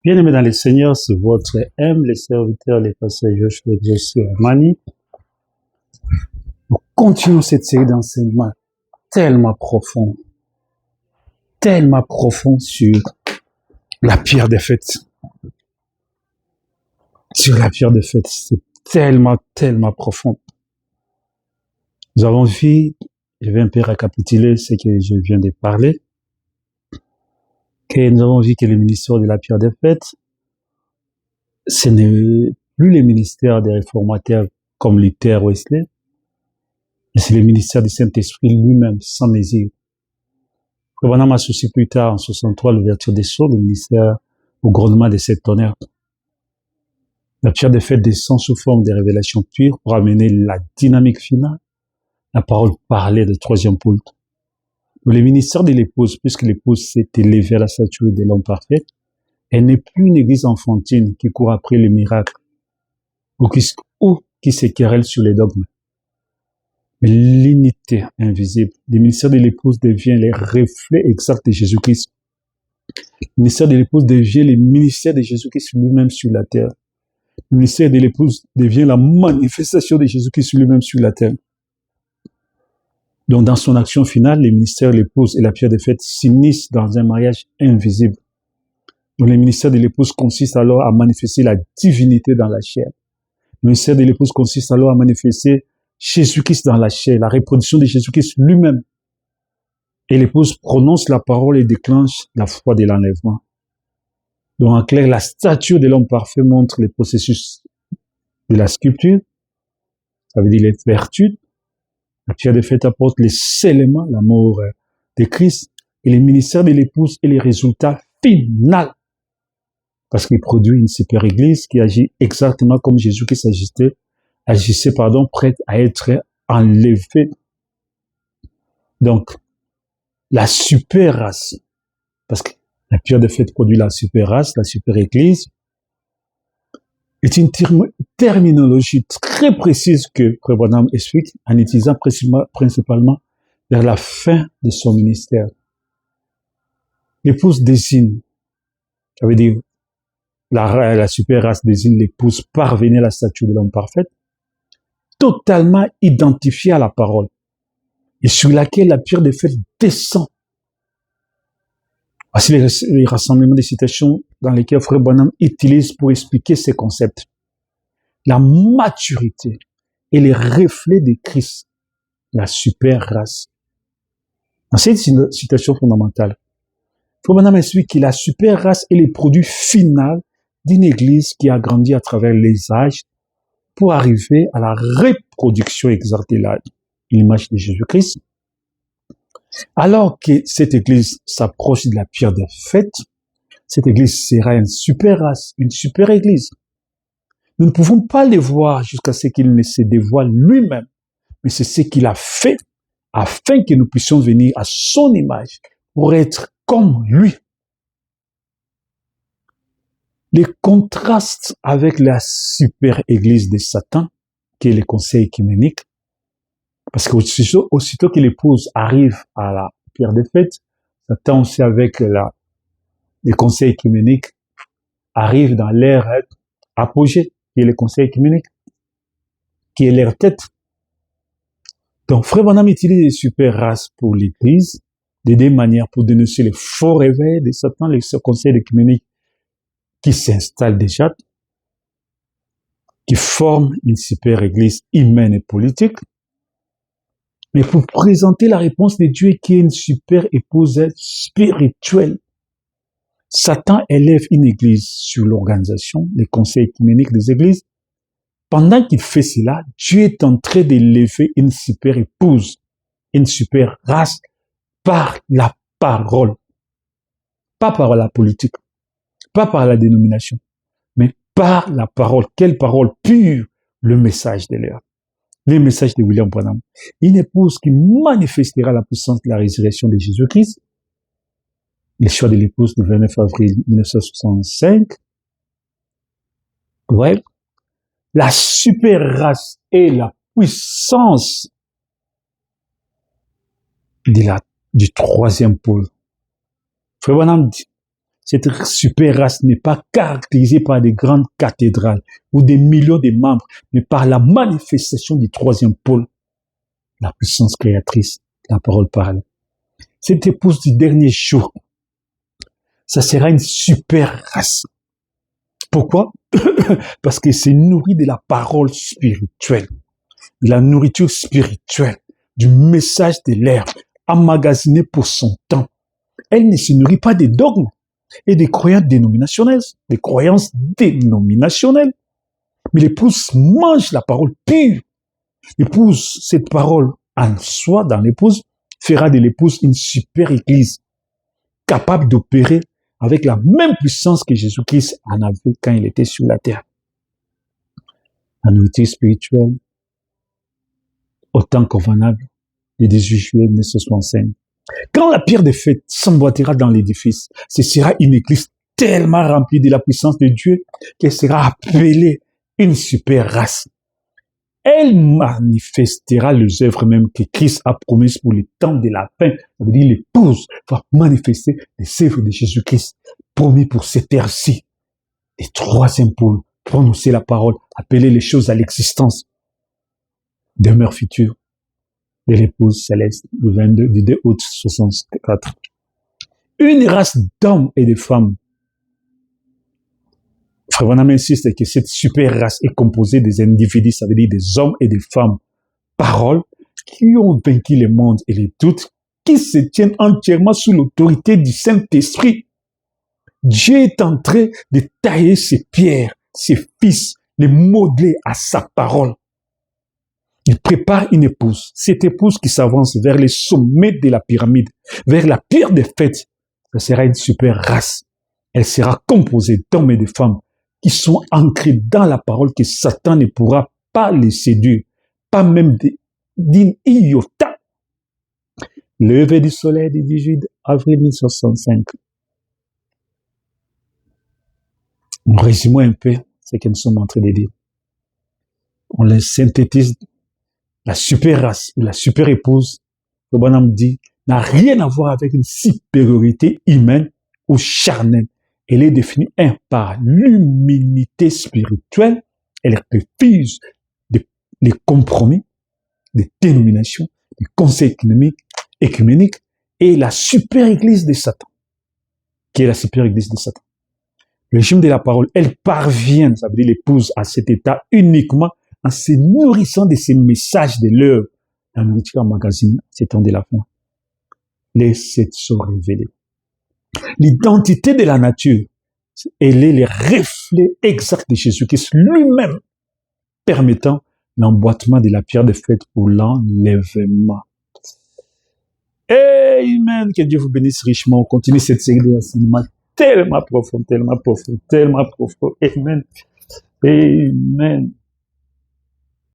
Bien-aimés dans le Seigneur, c'est votre humble serviteur, les pasteurs Joshua Joshua Mani. Nous continuons cette série d'enseignements tellement profond sur la pierre des fêtes. Sur la pierre des fêtes, c'est tellement profond. Nous avons vu, je vais un peu récapituler ce que je viens de parler, que nous avons vu que le ministère de la pierre des fêtes, ce n'est plus le ministère des réformateurs comme Luther Wesley, mais c'est le ministère du Saint-Esprit lui-même, sans mesure. On a associé plus tard, en 63, l'ouverture des sceaux, le ministère au grondement de sept tonnerres. La pierre des fêtes descend sous forme de révélations pures pour amener la dynamique finale, la parole parlée de troisième pôle. Le ministère de l'épouse, puisque l'épouse s'est élevée à la stature de l'homme parfait, elle n'est plus une église enfantine qui court après les miracles ou qui se querelle sur les dogmes. Mais l'unité invisible, le ministère de l'épouse devient le reflet exact de Jésus-Christ. Le ministère de l'épouse devient le ministère de Jésus-Christ lui-même sur la terre. Le ministère de l'épouse devient la manifestation de Jésus-Christ lui-même sur la terre. Donc, dans son action finale, le ministère de l'épouse et la pierre des fêtes s'unissent dans un mariage invisible. Donc, le ministère de l'épouse consiste alors à manifester la divinité dans la chair. Le ministère de l'épouse consiste alors à manifester Jésus-Christ dans la chair, la reproduction de Jésus-Christ lui-même. Et l'épouse prononce la parole et déclenche la foi de l'enlèvement. Donc, en clair, la stature de l'homme parfait montre les processus de la sculpture, ça veut dire les vertus. La pierre des fêtes apporte les éléments, l'amour de Christ, et le ministère de l'épouse est le résultat final. Parce qu'il produit une super église qui agit exactement comme Jésus-Christ agissait, prête à être enlevée. Donc, la super race, parce que la pierre des fêtes produit la super race, la super église, est une terminologie très précise que Frère Branham explique en utilisant principalement vers la fin de son ministère. L'épouse désigne, ça veut dire la super race désigne l'épouse parvenue à la stature de l'homme parfait, totalement identifiée à la parole, et sur laquelle la pierre des fêtes descend. Voici les rassemblements de citations dans lesquels Frère Branham utilise pour expliquer ces concepts. La maturité et les reflets de Christ, la super race. Dans cette citation fondamentale, Frère Branham explique que la super race est le produit final d'une église qui a grandi à travers les âges pour arriver à la reproduction exacte de l'image de Jésus-Christ. Alors que cette église s'approche de la pierre des fêtes, cette église sera une super race, une super église. Nous ne pouvons pas le voir jusqu'à ce qu'il ne se dévoile lui-même, mais c'est ce qu'il a fait afin que nous puissions venir à son image pour être comme lui. Les contrastes avec la super église de Satan, qui est le conseil œcuménique, parce qu'aussitôt que l'épouse arrive à la pierre des fêtes, Satan aussi avec les conseils œcuméniques arrive dans l'ère apogée, qui est le conseil œcuménique, qui est leur tête. Donc, Frère Branham utilise les super races pour l'église, de deux manières pour dénoncer les faux réveils de Satan, les conseils œcuméniques qui s'installent déjà, qui forment une super église humaine et politique, mais pour présenter la réponse de Dieu qui est une super épouse spirituelle. Satan élève une église sur l'organisation, les conseils œcuméniques des églises. Pendant qu'il fait cela, Dieu est en train d'élever une super épouse, une super race par la parole. Pas par la politique, pas par la dénomination, mais par la parole. Quelle parole pure? Le message de l'heure. Le message de William Branham. Une épouse qui manifestera la puissance de la résurrection de Jésus-Christ. Le choix de l'épouse du 29 avril 1965. Ouais. La super race et la puissance du troisième pôle. Frère Branham dit, Cette super race n'est pas caractérisée par des grandes cathédrales ou des millions de membres, mais par la manifestation du troisième pôle, la puissance créatrice, la parole parle. Cette épouse du dernier jour, ça sera une super race. Pourquoi? Parce que c'est nourri de la parole spirituelle, de la nourriture spirituelle, du message de l'air, emmagasiné pour son temps. Elle ne se nourrit pas des dogmes et des croyances dénominationnelles, Mais l'épouse mange la parole pure. L'épouse, cette parole en soi, dans l'épouse, fera de l'épouse une super église, capable d'opérer avec la même puissance que Jésus-Christ en avait quand il était sur la terre. La nourriture spirituelle, autant convenable, le 18 juillet 1965. Quand la pierre des fêtes s'emboîtera dans l'édifice, ce sera une église tellement remplie de la puissance de Dieu qu'elle sera appelée une super race. Elle manifestera les œuvres même que Christ a promises pour le temps de la fin. Ça veut dire l'épouse va manifester les œuvres de Jésus-Christ promis pour cette ère-ci. Et troisième pôle, prononcer la parole, appeler les choses à l'existence. Demeure future de l'épouse céleste du 2 août 64. Une race d'hommes et de femmes. Frère Branham insiste que cette super race est composée des individus, ça veut dire des hommes et des femmes, paroles, qui ont vaincu le monde et les doutes, qui se tiennent entièrement sous l'autorité du Saint-Esprit. Dieu est en train de tailler ses pierres, ses fils, les modeler à sa parole. Il prépare une épouse, cette épouse qui s'avance vers les sommets de la pyramide, vers la pierre des fêtes. Ce sera une super race. Elle sera composée d'hommes et de femmes qui sont ancrés dans la parole que Satan ne pourra pas les séduire, pas même d'une iota. Lever du soleil du 18 avril 1965. Résumons un peu ce que nous sommes en train de dire. On le synthétise. La super race ou la super épouse, le bonhomme dit, n'a rien à voir avec une supériorité humaine ou charnelle. Elle est définie par l'humilité spirituelle. Elle refuse les compromis, les dénominations, les conseils écuméniques et la super église de Satan. Qui est la super église de Satan? Le régime de la parole, elle parvient, ça veut dire l'épouse, à cet état uniquement en se nourrissant de ces messages de l'heure. La nourriture emmagasinée, c'est temps de la fin. Les sept sont révélés. L'identité de la nature, elle est le reflet exact de Jésus-Christ lui-même, permettant l'emboîtement de la pierre de fête pour l'enlèvement. Amen. Que Dieu vous bénisse richement. On continue cette série de enseignements tellement profond, tellement profond, tellement profond. Amen. Amen.